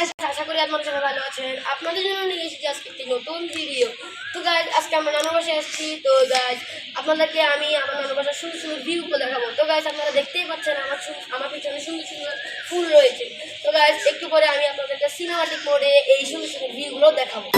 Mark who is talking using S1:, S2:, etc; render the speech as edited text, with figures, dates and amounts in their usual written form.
S1: Guys, আশা করি আপনারা সবাই ভালো আছেন। আপনাদের জন্য নিয়ে এসেছি আজকে একটি নতুন ভিডিও। তো গাইস, আজকে আমরা নানু বাসায় আসছি। তো গাইস, আপনাদেরকে আমি আমার নানু বাসার সুন্দর সুন্দর ভিউগুলো দেখাবো। তো গাইস, আপনারা দেখতেই পাচ্ছেন আমার পিছনে সুন্দর সুন্দর ফুল রয়েছে। তো গাইস, একটু পরে আমি আপনাদেরকে সিনেমাটিক মোডে এই সুন্দর সুন্দর ভিউগুলো দেখাবো।